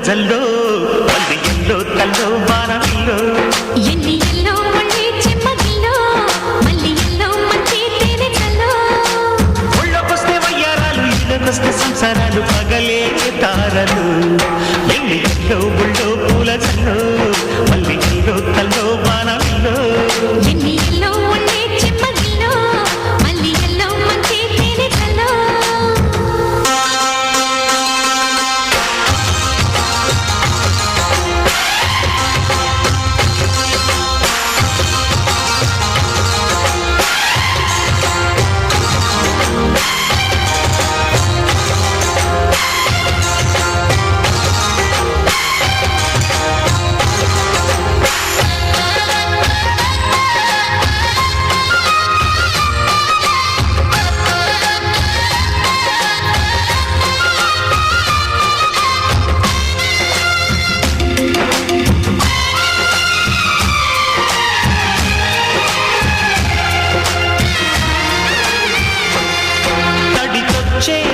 జల్లో మల్లి yellow తల్లో వానవిల్లో ఎన్ని yellow మళ్ళీ చెమ్మగిల్లో మళ్ళీ ఎల్లో మంచి తేనె చల్లో ఒళ్ళొకొస్తే వయ్యారాలు ఇళ్ళకొస్తే సంసారాలు పగలే తారలు ఎన్ని ఎల్లో ఒళ్ళో పూల జల్లో మల్లి ఎల్లో తల్లో వానవిల్లో ఎన్ని ఎల్లో మళ్ళీ చెమ్మగిల్లో మళ్ళీ ఎల్లో మంచి తేనె చల్లో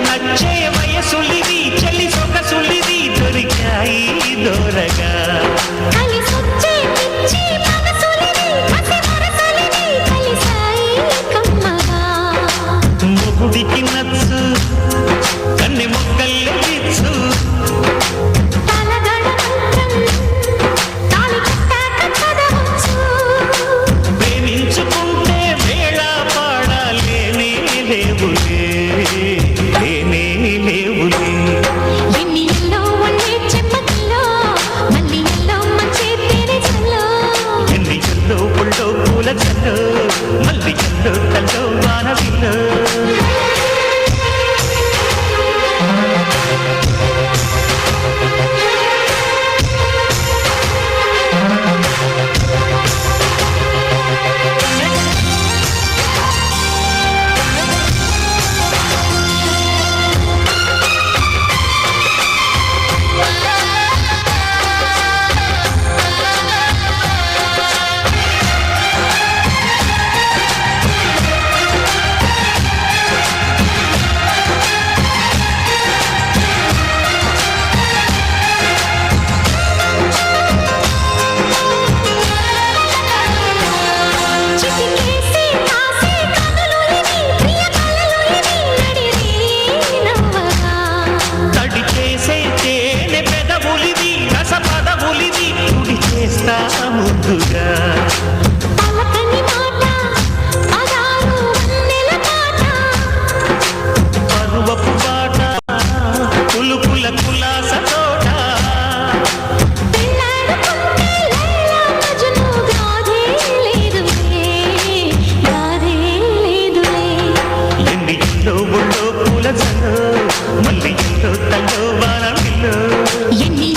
నచ్చే వయసులిది చలి సొగసులిది దొరికాయి దూరగా కలిసొచ్చే పిచ్చి మనసులిది కసి మనసులిది కలిసాయి కమ్మగా మొగుడికి నచ్చు కన్నె మొక్కల్లే విచ్చు తలగడ మంత్రం తాళి కట్టాక చదవచ్చు ప్రేమించుకుంటే వేళ పాడాలేనే లేవులే ఎన్ని ఎల్లో ఒళ్ళే చెమ్మగిల్లో మళ్ళీ ఎల్లో మంచి తేనె చల్లో ఎన్ని ఎల్లో ఒళ్ళో పూల జల్లో మల్లి ఎల్లో తల్లో వానవిల్లో చిటికేసి కాసి కనులులివి ప్రియ కలలులివి నడిరే నవ్వగా తడి చేసే తేనె పెదవులివి రస పదవులివి కుడి చేస్తా ముందుగా పలకని మాట పదాలు వన్నెల మాట పరువపు బాట పులుపుల కులాస తోట పెళ్ళాడుకుంటే లైలా మజ్ను గాథే లేదులే గాథే లేదులే ఎన్ని ఇల్లో ఒళ్ళో పూల జల్లో మల్లి ఇల్లో తల్లో వానవిల్లో ఎన్ని